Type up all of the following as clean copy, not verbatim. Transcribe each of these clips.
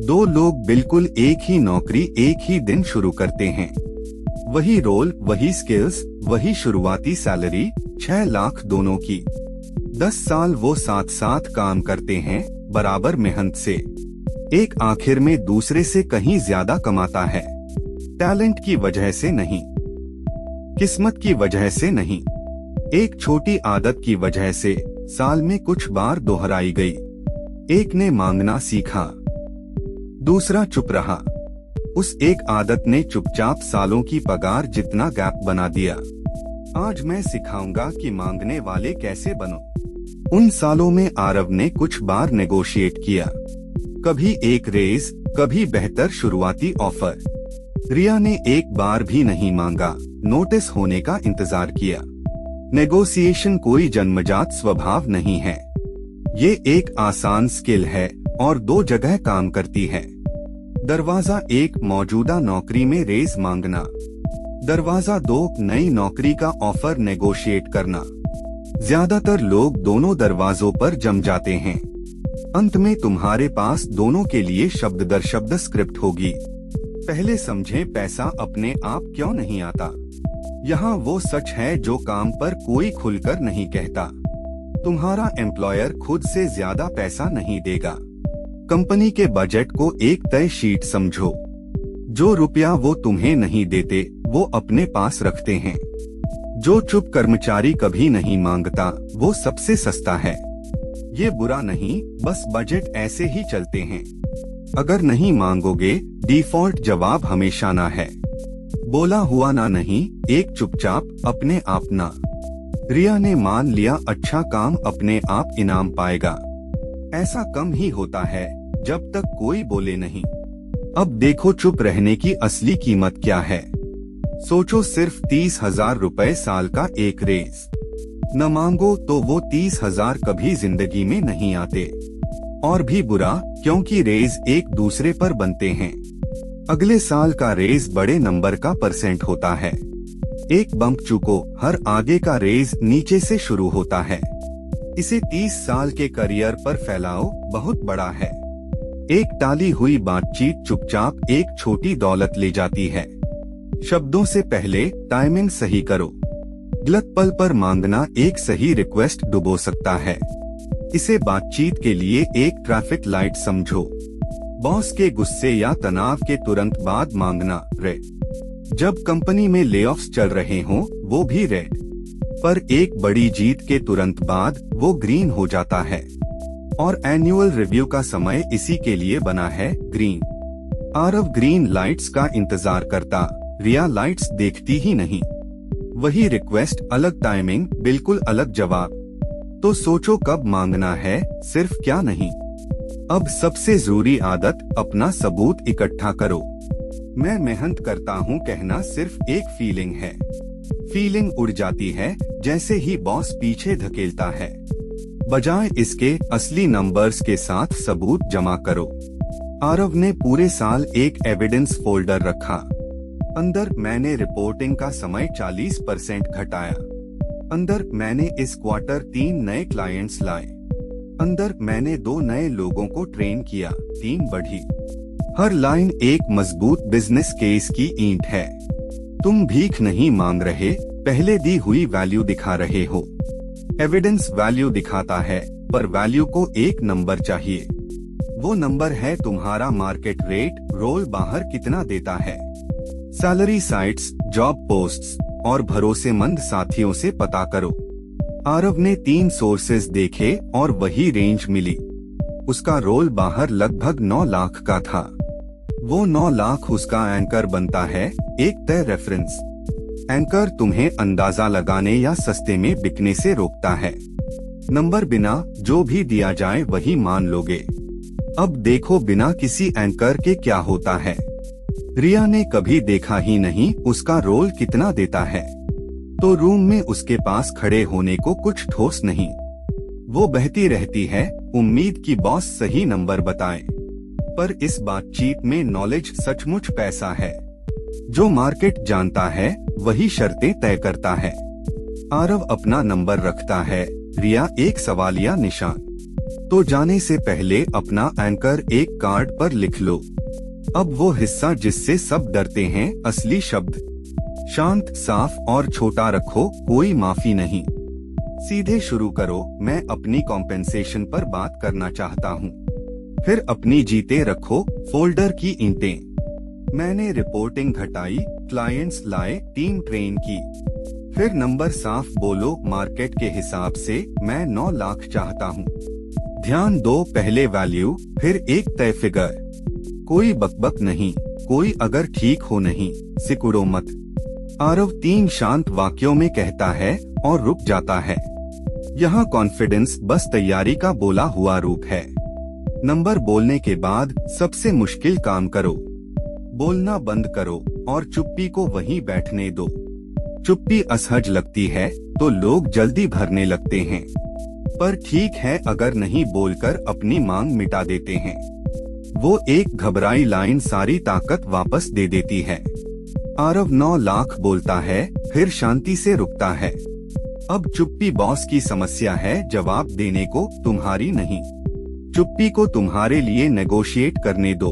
दो लोग बिल्कुल एक ही नौकरी एक ही दिन शुरू करते हैं। वही रोल, वही स्किल्स, वही शुरुआती सैलरी, 6 लाख दोनों की। 10 साल वो साथ साथ काम करते हैं, बराबर मेहनत से। एक आखिर में दूसरे से कहीं ज्यादा कमाता है। टैलेंट की वजह से नहीं, किस्मत की वजह से नहीं, एक छोटी आदत की वजह से साल में कुछ बार दोहराई गई। एक ने मांगना सीखा, दूसरा चुप रहा। उस एक आदत ने चुपचाप सालों की पगार जितना गैप बना दिया। आज मैं सिखाऊंगा कि मांगने वाले कैसे बनो। उन सालों में आरव ने कुछ बार नेगोशिएट किया, कभी एक रेज, कभी बेहतर शुरुआती ऑफर। रिया ने एक बार भी नहीं मांगा, नोटिस होने का इंतजार किया। नेगोशिएशन कोई जन्मजात स्वभाव नहीं है, ये एक आसान स्किल है और 2 जगह काम करती है। दरवाजा 1, मौजूदा नौकरी में रेज मांगना। दरवाजा 2, नई नौकरी का ऑफर नेगोशिएट करना। ज्यादातर लोग दोनों दरवाजों पर जम जाते हैं। अंत में तुम्हारे पास दोनों के लिए शब्द दर शब्द स्क्रिप्ट होगी। पहले समझें पैसा अपने आप क्यों नहीं आता। यहाँ वो सच है जो काम पर कोई खुलकर नहीं कहता। तुम्हारा एम्प्लॉयर खुद से ज्यादा पैसा नहीं देगा। कंपनी के बजट को एक तय शीट समझो। जो रुपया वो तुम्हें नहीं देते वो अपने पास रखते हैं। जो चुप कर्मचारी कभी नहीं मांगता वो सबसे सस्ता है। ये बुरा नहीं, बस बजट ऐसे ही चलते हैं। अगर नहीं मांगोगे, डिफॉल्ट जवाब हमेशा ना है। बोला हुआ ना नहीं, एक चुपचाप अपने आप ना। रिया ने मान लिया अच्छा काम अपने आप इनाम पाएगा। ऐसा कम ही होता है जब तक कोई बोले नहीं। अब देखो चुप रहने की असली कीमत क्या है। सोचो, सिर्फ 30,000 रुपए साल का एक रेज। न मांगो तो वो 30,000 कभी जिंदगी में नहीं आते। और भी बुरा, क्योंकि रेज एक दूसरे पर बनते हैं। अगले साल का रेज बड़े नंबर का परसेंट होता है। एक बम्प चुको, हर आगे का रेज नीचे से शुरू होता है। इसे 30 साल के करियर पर फैलाओ, बहुत बड़ा है। एक टाली हुई बातचीत चुपचाप एक छोटी दौलत ले जाती है। शब्दों से पहले टाइमिंग सही करो। गलत पल पर मांगना एक सही रिक्वेस्ट डुबो सकता है। इसे बातचीत के लिए एक ट्रैफिक लाइट समझो। बॉस के गुस्से या तनाव के तुरंत बाद मांगना रेड। जब कंपनी में लेऑफ्स चल रहे हों, वो भी रेड। पर एक बड़ी जीत के तुरंत बाद वो ग्रीन हो जाता है। और एनुअल रिव्यू का समय इसी के लिए बना है, ग्रीन। आरव ग्रीन लाइट्स का इंतजार करता, रिया लाइट्स देखती ही नहीं। वही रिक्वेस्ट, अलग टाइमिंग, बिल्कुल अलग जवाब। तो सोचो कब मांगना है, सिर्फ क्या नहीं। अब सबसे जरूरी आदत, अपना सबूत इकट्ठा करो। मैं मेहनत करता हूँ कहना सिर्फ एक फीलिंग है। फीलिंग उड़ जाती है जैसे ही बॉस पीछे धकेलता है। बजाय इसके असली नंबर्स के साथ सबूत जमा करो। आरव ने पूरे साल एक एविडेंस फोल्डर रखा। अंदर, मैंने रिपोर्टिंग का समय 40% घटाया। अंदर, मैंने इस क्वार्टर 3 नए क्लाइंट्स लाए। अंदर, मैंने 2 नए लोगों को ट्रेन किया, टीम बढ़ी। हर लाइन एक मजबूत बिजनेस केस की ईंट है। तुम भीख नहीं मांग रहे, पहले दी हुई वैल्यू दिखा रहे हो। एविडेंस वैल्यू दिखाता है, पर वैल्यू को एक नंबर चाहिए। वो नंबर है तुम्हारा मार्केट रेट, रोल बाहर कितना देता है। सैलरी साइट्स, जॉब पोस्ट्स और भरोसेमंद साथियों से पता करो। आरव ने 3 सोर्सेज देखे और वही रेंज मिली। उसका रोल बाहर लगभग 9 लाख का था। वो 9 लाख उसका एंकर बनता है, एक तय रेफरेंस। एंकर तुम्हें अंदाजा लगाने या सस्ते में बिकने से रोकता है। नंबर बिना जो भी दिया जाए वही मान लोगे। अब देखो बिना किसी एंकर के क्या होता है। रिया ने कभी देखा ही नहीं उसका रोल कितना देता है। तो रूम में उसके पास खड़े होने को कुछ ठोस नहीं। वो बहती रहती है, उम्मीद की बॉस सही नंबर बताए। पर इस बातचीत में नॉलेज सचमुच पैसा है। जो मार्केट जानता है वही शर्तें तय करता है। आरव अपना नंबर रखता है, रिया एक सवालिया निशान। तो जाने से पहले अपना एंकर एक कार्ड पर लिख लो। अब वो हिस्सा जिससे सब डरते हैं, असली शब्द। शांत, साफ और छोटा रखो, कोई माफी नहीं। सीधे शुरू करो, मैं अपनी कॉम्पेंसेशन पर बात करना चाहता हूँ। फिर अपनी जीते रखो, फोल्डर की ईंटें। मैंने रिपोर्टिंग घटाई, क्लाइंट्स लाए, टीम ट्रेन की। फिर नंबर साफ बोलो, मार्केट के हिसाब से मैं 9 लाख चाहता हूँ। ध्यान दो, पहले वैल्यू फिर एक तय फिगर। कोई बकबक नहीं, कोई अगर ठीक हो नहीं, सिकुड़ो मत। आरव 3 शांत वाक्यों में कहता है और रुक जाता है। यहाँ कॉन्फिडेंस बस तैयारी का बोला हुआ रूप है। नंबर बोलने के बाद सबसे मुश्किल काम करो, बोलना बंद करो और चुप्पी को वहीं बैठने दो। चुप्पी असहज लगती है तो लोग जल्दी भरने लगते हैं, पर ठीक है अगर नहीं बोलकर अपनी मांग मिटा देते हैं। वो एक घबराई लाइन सारी ताकत वापस दे देती है। आरव 9 लाख बोलता है, फिर शांति से रुकता है। अब चुप्पी बॉस की समस्या है, जवाब देने को, तुम्हारी नहीं। चुप्पी को तुम्हारे लिए नेगोशिएट करने दो।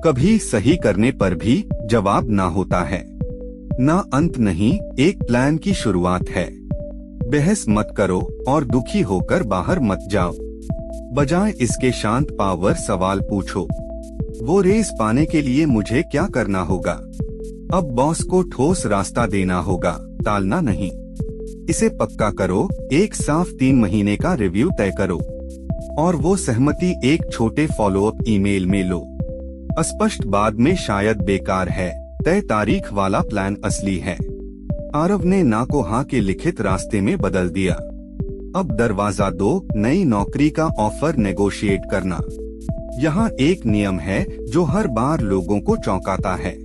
कभी सही करने पर भी जवाब ना होता है। ना अंत नहीं, एक प्लान की शुरुआत है। बहस मत करो और दुखी होकर बाहर मत जाओ। बजाय इसके शांत पावर सवाल पूछो। वो रेस पाने के लिए मुझे क्या करना होगा? अब बॉस को ठोस रास्ता देना होगा, टालना नहीं। इसे पक्का करो, एक साफ 3 महीने का रिव्यू तय करो और वो सहमति एक छोटे फॉलोअप ईमेल में लो। अस्पष्ट बाद में शायद बेकार है, तय तारीख वाला प्लान असली है। आरव ने ना को हाँ के लिखित रास्ते में बदल दिया। अब दरवाजा दो, नई नौकरी का ऑफर नेगोशिएट करना। यहाँ एक नियम है जो हर बार लोगों को चौंकाता है।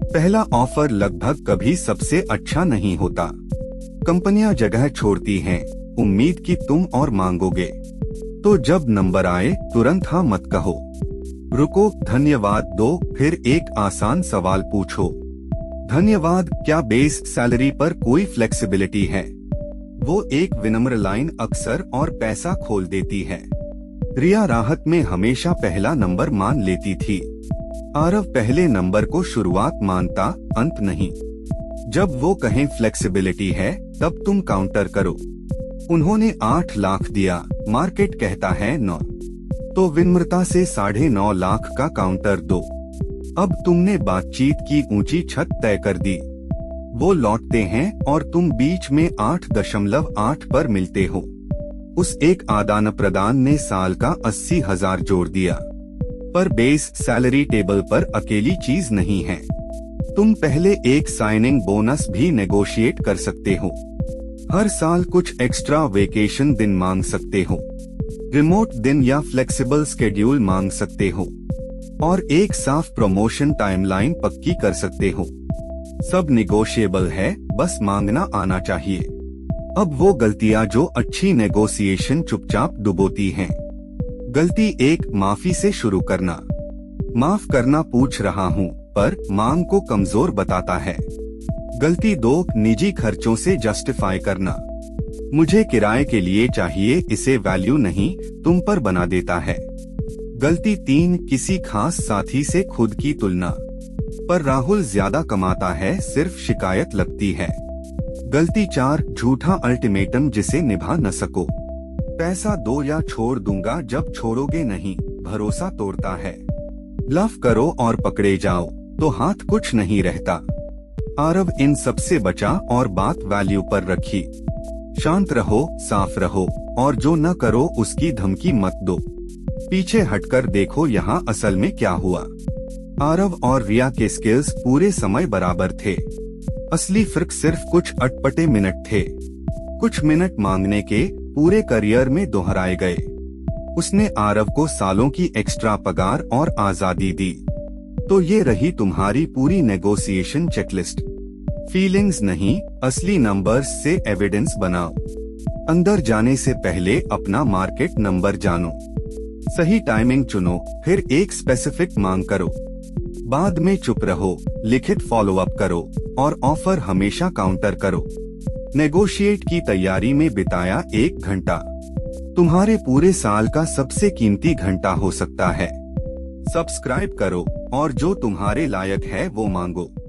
पहला ऑफर लगभग कभी सबसे अच्छा नहीं होता। कंपनियां जगह छोड़ती हैं, उम्मीद कि तुम और मांगोगे। तो जब नंबर आए तुरंत हाँ मत कहो। रुको, धन्यवाद दो, फिर एक आसान सवाल पूछो। धन्यवाद, क्या बेस सैलरी पर कोई फ्लेक्सिबिलिटी है? वो एक विनम्र लाइन अक्सर और पैसा खोल देती है। रिया राहत में हमेशा पहला नंबर मान लेती थी। आरव पहले नंबर को शुरुआत मानता, अंत नहीं। जब वो कहें फ्लेक्सिबिलिटी है, तब तुम काउंटर करो। उन्होंने 8 लाख दिया, मार्केट कहता है 9, तो विनम्रता से 9.5 लाख का काउंटर दो। अब तुमने बातचीत की ऊंची छत तय कर दी। वो लौटते हैं और तुम बीच में 8.8 पर मिलते हो। उस एक आदान प्रदान ने साल का 80,000 जोड़ दिया। पर बेस सैलरी टेबल पर अकेली चीज नहीं है। तुम पहले एक साइनिंग बोनस भी नेगोशिएट कर सकते हो। हर साल कुछ एक्स्ट्रा वेकेशन दिन मांग सकते हो, रिमोट दिन या फ्लेक्सिबल स्केड्यूल मांग सकते हो और एक साफ प्रमोशन टाइमलाइन पक्की कर सकते हो। सब निगोशिएबल है, बस मांगना आना चाहिए। अब वो गलतियां जो अच्छी नेगोशिएशन चुपचाप डुबोती हैं। गलती 1, माफी से शुरू करना। माफ करना पूछ रहा हूँ, पर मांग को कमजोर बताता है। गलती 2, निजी खर्चों से जस्टिफाई करना। मुझे किराए के लिए चाहिए, इसे वैल्यू नहीं तुम पर बना देता है। गलती 3, किसी खास साथी से खुद की तुलना। पर राहुल ज्यादा कमाता है, सिर्फ शिकायत लगती है। गलती 4, झूठा अल्टीमेटम जिसे निभा न सको। पैसा दो या छोड़ दूंगा, जब छोड़ोगे नहीं, भरोसा तोड़ता है। ब्लफ करो और पकड़े जाओ तो हाथ कुछ नहीं रहता। आरव इन सबसे बचा और बात वैल्यू पर रखी। शांत रहो, साफ रहो और जो न करो उसकी धमकी मत दो। पीछे हटकर देखो यहाँ असल में क्या हुआ। आरव और रिया के स्किल्स पूरे समय बराबर थे। असली फर्क सिर्फ कुछ अटपटे मिनट थे। कुछ मिनट मांगने के पूरे करियर में दोहराए गए। उसने आरव को सालों की एक्स्ट्रा पगार और आजादी दी। तो ये रही तुम्हारी पूरी नेगोशिएशन चेकलिस्ट। फीलिंग्स नहीं, असली नंबर्स से एविडेंस बनाओ। अंदर जाने से पहले अपना मार्केट नंबर जानो। सही टाइमिंग चुनो, फिर एक स्पेसिफिक मांग करो। बाद में चुप रहो, लिखित फॉलो अप करो और ऑफर हमेशा काउंटर करो। नेगोशिएट की तैयारी में बिताया 1 घंटा। तुम्हारे पूरे साल का सबसे कीमती घंटा हो सकता है। सब्सक्राइब करो और जो तुम्हारे लायक है वो मांगो।